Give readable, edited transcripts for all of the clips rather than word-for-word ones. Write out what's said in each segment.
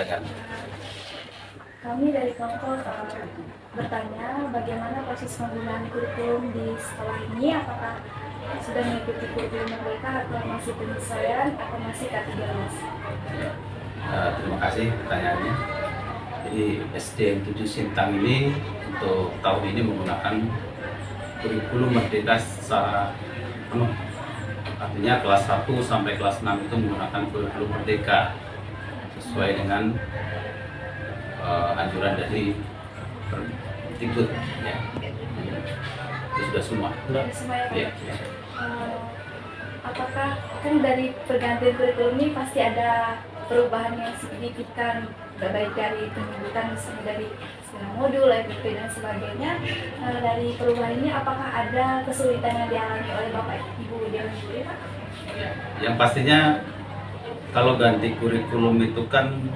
silakan. Kami dari kelompok bertanya bagaimana proses penggunaan kurikulum di sekolah ini, apakah sudah mengikuti kurikulum mereka atau masih penyesuaian atau masih K13? Terima kasih pertanyaannya. Jadi SDN 7 Sintang ini untuk tahun ini menggunakan kurikulum Merdeka secara penuh. Artinya kelas 1 sampai kelas 6 itu menggunakan kurikulum Merdeka sesuai dengan anjuran dari Permendikbud, ya. Itu sudah semua. Ya. Apakah kan dari pergantian kurikulum ini pasti ada perubahan yang signifikan, baik dari penyebutan misalnya dari modul, FP dan sebagainya. Dari perubahan ini apakah ada kesulitan yang dialami oleh Bapak Ibu Dewan Juri, Pak? Yang pastinya kalau ganti kurikulum itu kan,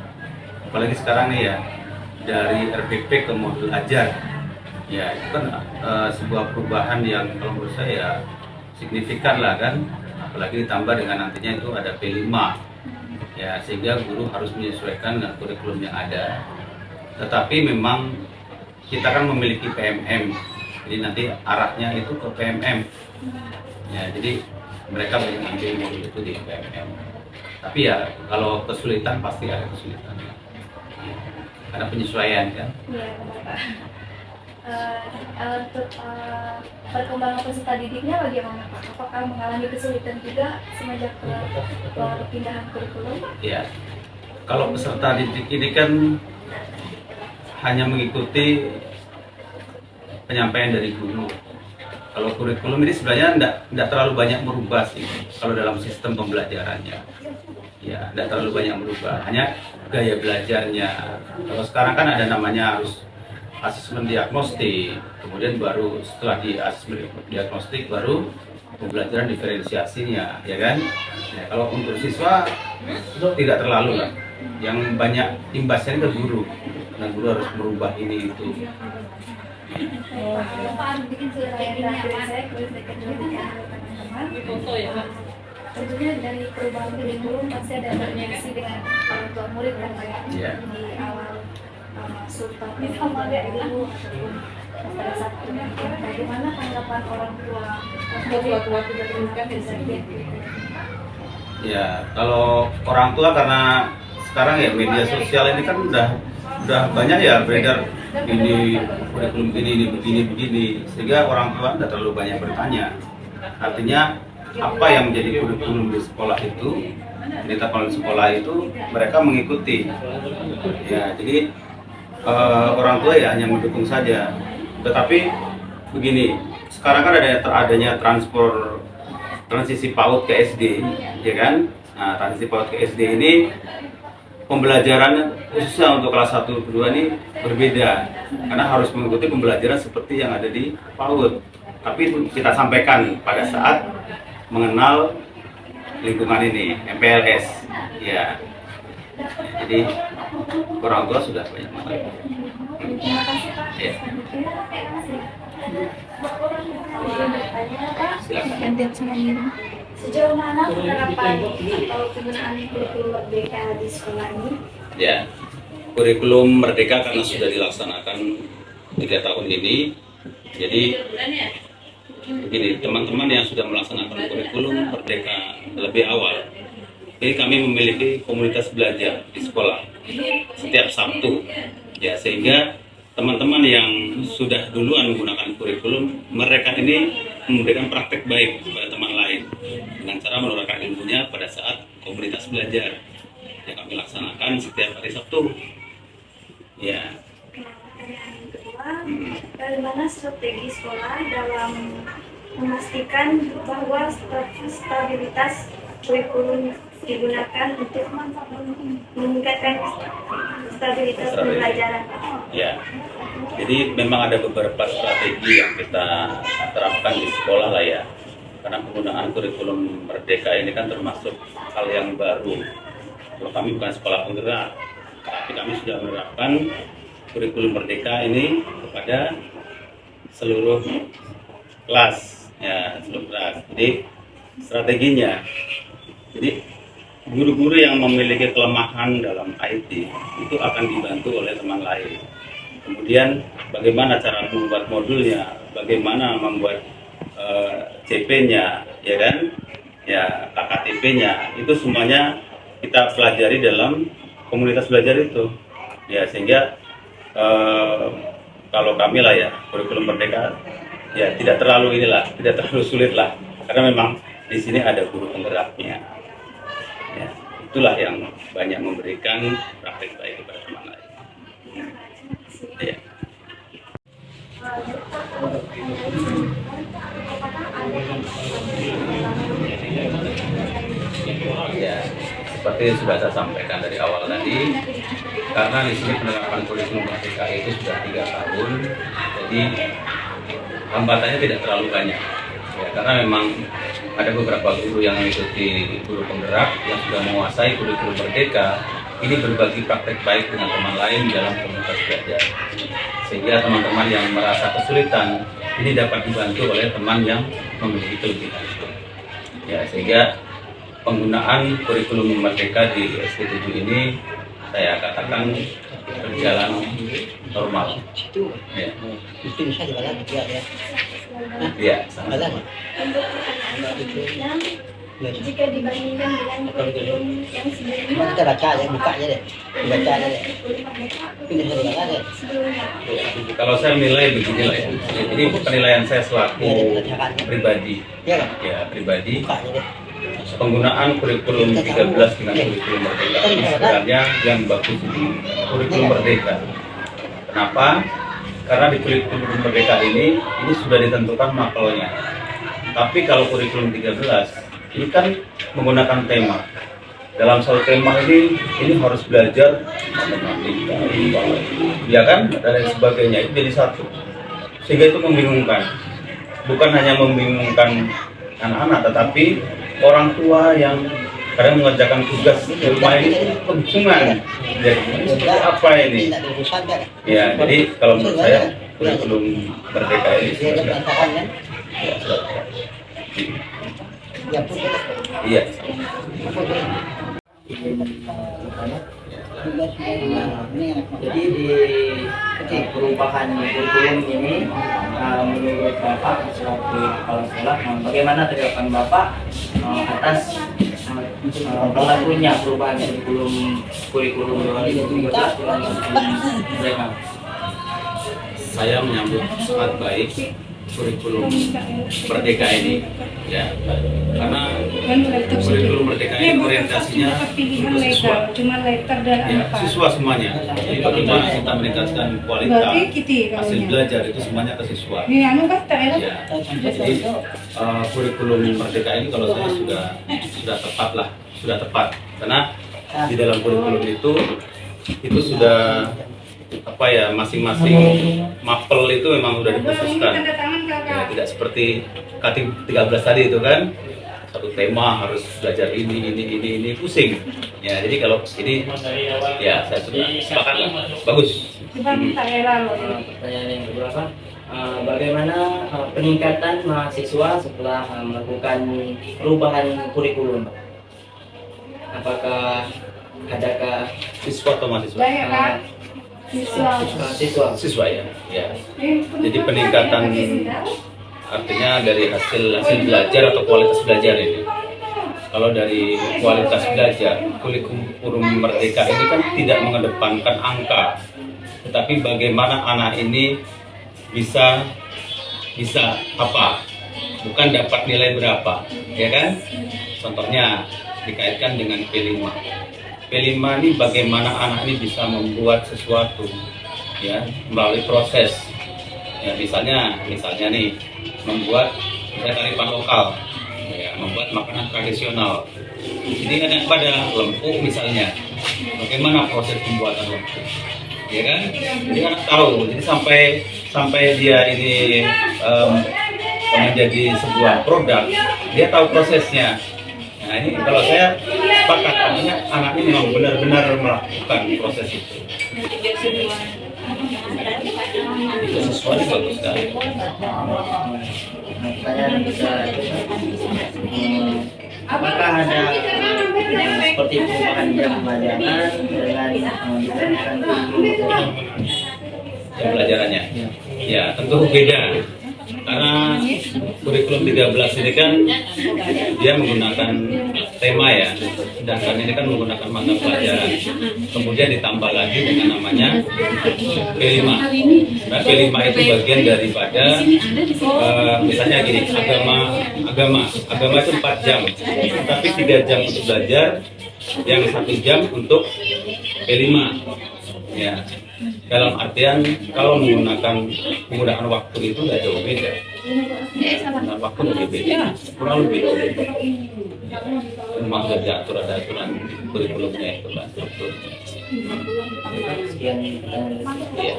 apalagi sekarang nih ya, dari RPP ke modul ajar, ya itu kan sebuah perubahan yang kalau menurut saya signifikan lah kan, apalagi ditambah dengan nantinya itu ada P5, ya sehingga guru harus menyesuaikan dengan kurikulum yang ada. Tetapi memang kita kan memiliki PMM, jadi nanti arahnya itu ke PMM, ya jadi mereka banyak ambil modul itu di PMM. Tapi ya kalau kesulitan pasti ada kesulitan, karena penyesuaian kan. Iya, benar Pak. Untuk perkembangan peserta didiknya bagaimana Pak? Apakah mengalami kesulitan juga semenjak perpindahan kurikulum? Ya, kalau peserta didik ini kan hanya mengikuti penyampaian dari guru. Kalau kurikulum ini sebenarnya tidak terlalu banyak merubah sih kalau dalam sistem pembelajarannya. Ya, tidak terlalu banyak merubah, hanya gaya belajarnya. Kalau sekarang kan ada namanya harus asesmen diagnostik, kemudian baru setelah di asesmen diagnostik baru pembelajaran diferensiasinya, ya kan? Ya, kalau untuk siswa itu tidak terlalu lah. Yang banyak imbasnya ke guru, dan guru harus merubah ini itu. Tentunya dari perubahan kurikulum pasti ada interaksi dengan orang tua murid kan Pak, Yeah. di awal masuk tahun dulu ataupun pada saat pendidikan. Bagaimana tanggapan orang tua tidak pendidikan Ya, kalau orang tua karena sekarang ya media sosial ini kan udah banyak ya beredar ini kurikulum ini begini, sehingga orang tua tidak terlalu banyak bertanya. Artinya apa yang menjadi kurikulum di sekolah itu, ditetapkan di sekolah itu mereka mengikuti. Ya, jadi orang tua ya hanya mendukung saja. Tetapi begini, sekarang kan adanya transisi PAUD ke SD, ya kan? Nah, transisi PAUD ke SD ini pembelajaran khususnya untuk kelas 1 2 ini berbeda karena harus mengikuti pembelajaran seperti yang ada di PAUD. Tapi itu kita sampaikan pada saat mengenal lingkungan ini, MPLS, ya. Jadi orang tua sudah banyak mengetahui. Terima kasih Pak. Ya. Silakan. Sejauh mana penerapan atau penggunaan kurikulum Merdeka di sekolah ini? Ya, kurikulum Merdeka karena sudah dilaksanakan 3 tahun ini, jadi begini, teman-teman yang sudah melaksanakan kurikulum Merdeka lebih awal, jadi kami memiliki komunitas belajar di sekolah setiap Sabtu, ya sehingga teman-teman yang sudah duluan menggunakan kurikulum, mereka ini memberikan praktek baik kepada teman lain dengan cara menularkan ilmunya pada saat komunitas belajar yang kami laksanakan setiap hari Sabtu. Ya. Pertanyaan kedua, bagaimana strategi sekolah dalam memastikan bahwa stabilitas kurikulum digunakan untuk meningkatkan stabilitas pembelajaran? Ya, jadi memang ada beberapa strategi yang kita terapkan di sekolah lah ya. Karena penggunaan kurikulum Merdeka ini kan termasuk hal yang baru. Kalau kami bukan sekolah penggerak, tapi kami sudah menerapkan kurikulum Merdeka ini kepada seluruh kelas, ya seluruh kelas. Jadi strateginya, jadi guru-guru yang memiliki kelemahan dalam IT itu akan dibantu oleh teman lain. Kemudian bagaimana cara membuat modulnya, bagaimana membuat CP-nya, ya kan, ya KKTP-nya, itu semuanya kita pelajari dalam komunitas belajar itu, ya sehingga kalau kami lah ya kurikulum Merdeka ya tidak terlalu sulit lah, karena memang di sini ada guru penggeraknya. Ya, itulah yang banyak memberikan praktik baik kepada teman lain. Ya. Ya, seperti sudah saya sampaikan dari awal tadi, karena di sini penerapan kurikulum Merdeka itu sudah 3 tahun, jadi hambatannya tidak terlalu banyak. Ya, karena memang ada beberapa guru yang mengikuti guru penggerak yang sudah menguasai kurikulum Merdeka, ini berbagi praktek baik dengan teman lain dalam komunitas belajar. Sehingga teman-teman yang merasa kesulitan ini dapat dibantu oleh teman yang memiliki kelebihan. Ya, sehingga penggunaan kurikulum Merdeka di SD7 ini saya katakan berjalan normal. Ya. Itu bisa dibalas juga ya. Ya, sama. Jika dibandingkan dengan kurikulum yang sebelumnya, Kita baca aja, buka aja deh, dibaca aja deh. kurikulum Merdeka Itu bisa dibalas ya. sebelumnya. Kalau saya nilai beginilah ya. Jadi penilaian saya selaku pribadi, Iya kan? ya pribadi, Buka aja deh. penggunaan kurikulum 13 dengan kurikulum Merdeka ini sebenarnya yang bagus di kurikulum Merdeka. Kenapa? Karena di kurikulum Merdeka ini sudah ditentukan mapelnya. Tapi kalau kurikulum 13 ini kan menggunakan tema. Dalam satu tema ini harus belajar matematika, ya kan, dan lain sebagainya, itu jadi satu. Sehingga itu membingungkan. Bukan hanya membingungkan anak-anak, tetapi orang tua yang kadang mengerjakan tugas di rumah ini kebingungan. Jadi ini seperti apa ini? Tidak diurusan kan? Ya, jadi kalau menurut saya kurikulum Merdeka ini Dia ada sudah berantakan kan? ya, sudah. Ya pun kita. Iya. Jadi di perubahan kurikulum ini menurut Bapak selaku kepala sekolah, bagaimana tanggapan Bapak atas berlakunya perubahan kurikulum 2013 mereka? Saya menyambut sangat baik kurikulum Merdeka ini, ya, karena kurikulum Merdeka ini orientasinya untuk siswa, ya, siswa semuanya. Jadi bagaimana kita meningkatkan kualitas hasil belajar itu semuanya ke siswa. Ya, jadi kurikulum Merdeka ini kalau saya sudah tepat lah, sudah tepat, karena di dalam kurikulum itu sudah apa ya, masing-masing mapel itu memang sudah dikhususkan. Ya, tidak seperti K13 tadi itu kan satu tema harus belajar ini pusing. Ya, jadi kalau ini ya saya sudah sepakat lah, bagus. Pertanyaan yang kedua, bagaimana peningkatan mahasiswa setelah melakukan perubahan kurikulum? Apakah adakah Siswa atau mahasiswa? Siswa ya. Jadi peningkatan artinya dari hasil belajar atau kualitas belajar ini. Kalau dari kualitas belajar, kurikulum Merdeka ini kan tidak mengedepankan angka, tetapi bagaimana anak ini bisa apa? Bukan dapat nilai berapa, ya kan? Contohnya dikaitkan dengan P5. P5 ini bagaimana anak ini bisa membuat sesuatu, ya, melalui proses. Ya, misalnya nih membuat kearifan lokal, ya, membuat makanan tradisional. Jadi ada lempuk misalnya, bagaimana proses pembuatan lempuk, ya kan? Jadi anak tahu. Jadi sampai dia ini menjadi sebuah produk, dia tahu prosesnya. Nah, ini kalau saya sepakat, artinya anak ini memang benar-benar melakukan proses itu. Itu sesuatu bagus sekali. pertanyaan kita, apakah ada seperti perubahan jam pelajaran dengan ditanyakan Jam pelajarannya. Ya, tentu beda. Karena kurikulum 13 ini kan dia menggunakan tema ya, sedangkan ini kan menggunakan mata pelajaran. Kemudian ditambah lagi dengan namanya P5. Nah, P5 itu bagian daripada misalnya gini, agama itu 4 jam, tapi 3 jam untuk belajar, yang 1 jam untuk P5. Ya, dalam artian kalau menggunakan waktu itu nggak jauh beda. Nah, waktu lebih beda, kurang lebih. Memang sudah diatur, ada aturan kurikulumnya itu kan, struktur. sekian Ya.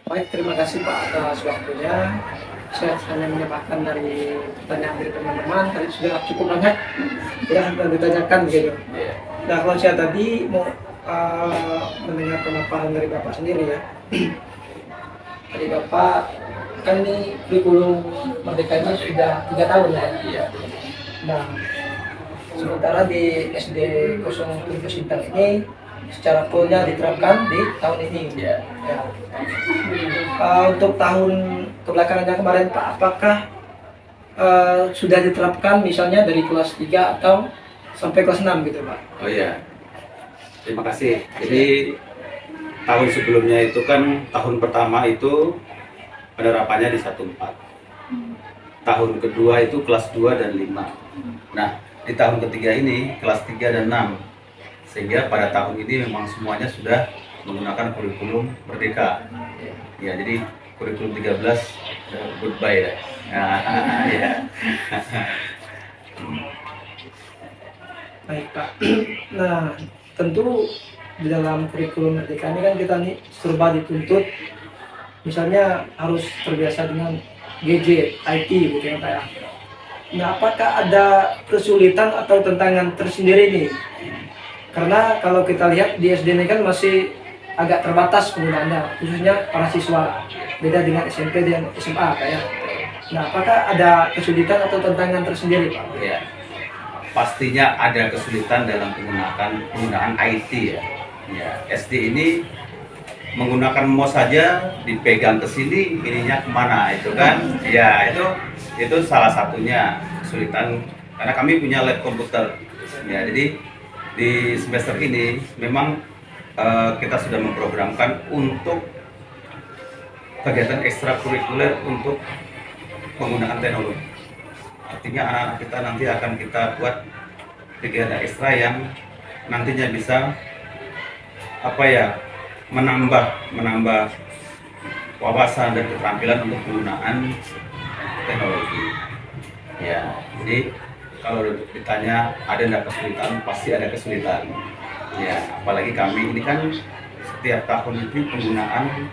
Baik, terima kasih Pak atas waktunya. Saya hanya menyampaikan dari pertanyaan dari teman-teman, tadi sudah cukup banyak yang ditanyakan gitu. Nah, kalau saya tadi mau mendengar pemaparan dari Bapak sendiri ya. Tadi Bapak kan ini kurikulum Merdeka ini sudah 3 tahun ya. Iya. Nah, sementara di SD 07 Sintang ini secara fullnya diterapkan di tahun ini. Iya. Ya. Untuk tahun kebelakangannya kemarin Pak, apakah sudah diterapkan misalnya dari kelas 3 atau sampai kelas 6 gitu Pak? Oh iya. Terima kasih. Jadi tahun sebelumnya itu kan tahun pertama itu penerapannya di 14. Tahun kedua itu kelas 2 dan 5. Nah, di tahun ketiga ini kelas 3 dan 6. Sehingga pada tahun ini memang semuanya sudah menggunakan kurikulum Merdeka. Ya, jadi kurikulum 13 goodbye ya. Ya. Baik Pak. Nah, tentu di dalam kurikulum Merdeka ini kan kita nih serba dituntut, misalnya harus terbiasa dengan gadget, IT gitu ya Pak ya. Nah, apakah ada kesulitan atau tantangan tersendiri nih? Karena kalau kita lihat di SD ini kan masih agak terbatas penggunaannya, khususnya para siswa. Beda dengan SMP dan SMA kayak. Nah, apakah ada kesulitan atau tantangan tersendiri Pak? Ya. Pastinya ada kesulitan dalam penggunaan IT ya. Ya, SD ini menggunakan mouse saja dipegang ke sini, ininya kemana itu kan? Ya, itu salah satunya kesulitan karena kami punya lab komputer. Ya, jadi di semester ini memang kita sudah memprogramkan untuk kegiatan ekstrakurikuler untuk penggunaan teknologi. Artinya anak-anak kita nanti akan kita buat kegiatan ekstra yang nantinya bisa menambah wawasan dan keterampilan untuk penggunaan teknologi. Ya, jadi kalau ditanya ada nggak kesulitan, pasti ada kesulitan. Ya, apalagi kami ini kan setiap tahun itu penggunaan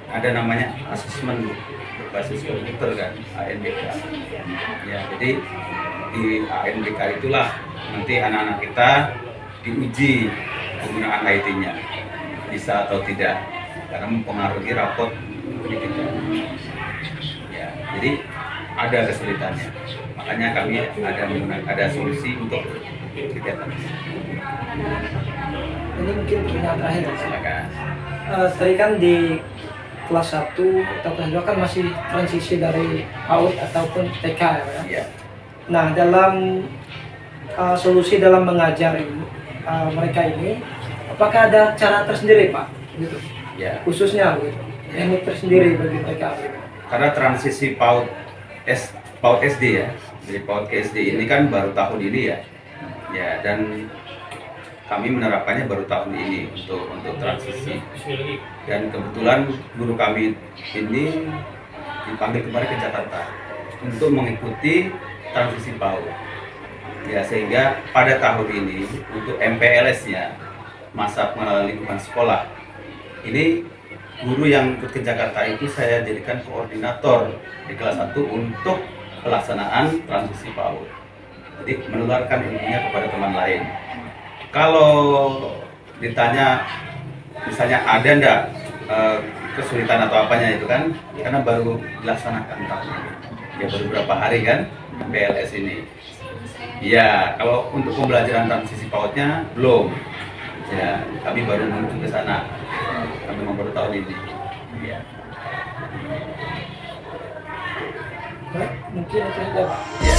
ada namanya asesmen berbasis komputer kan, ANBK. Ya, jadi di ANBK itulah nanti anak-anak kita diuji penggunaan IT-nya bisa atau tidak, karena mempengaruhi rapot pendidikan. Ya, jadi ada kesulitannya. Makanya kami ada solusi untuk kegiatan. Ini mungkin pertanyaan terakhir. Silakan. Tadi kan di kelas 1 atau kelas 2 kan masih transisi dari PAUD ataupun TK ya Pak ya? Ya. Nah, dalam solusi dalam mengajar ini, mereka ini, apakah ada cara tersendiri Pak? Gitu. Ya. Khususnya gitu. Teknik tersendiri bagi mereka. Gitu. Karena transisi PAUD SD ya, dari PAUD ke SD ini kan baru tahun ini ya. Ya, dan kami menerapkannya baru tahun ini untuk transisi. Dan kebetulan guru kami ini dipanggil kemarin ke Jakarta untuk mengikuti transisi PAUD. Ya, sehingga pada tahun ini untuk MPLS-nya, masa pengenalan lingkungan sekolah, ini guru yang ikut ke Jakarta itu saya jadikan koordinator di kelas 1 untuk pelaksanaan transisi PAUD. Jadi menularkan ilmunya kepada teman lain. Kalau ditanya misalnya ada enggak kesulitan atau apanya itu kan, karena baru dilaksanakan tahun ini. Ya baru beberapa hari kan PLS ini. Ya, kalau untuk pembelajaran transisi PAUD-nya belum. Ya, kami baru menuju ke sana. Kami memang baru tahun ini. Ya. Baik, mungkin itu saja Pak. Ya.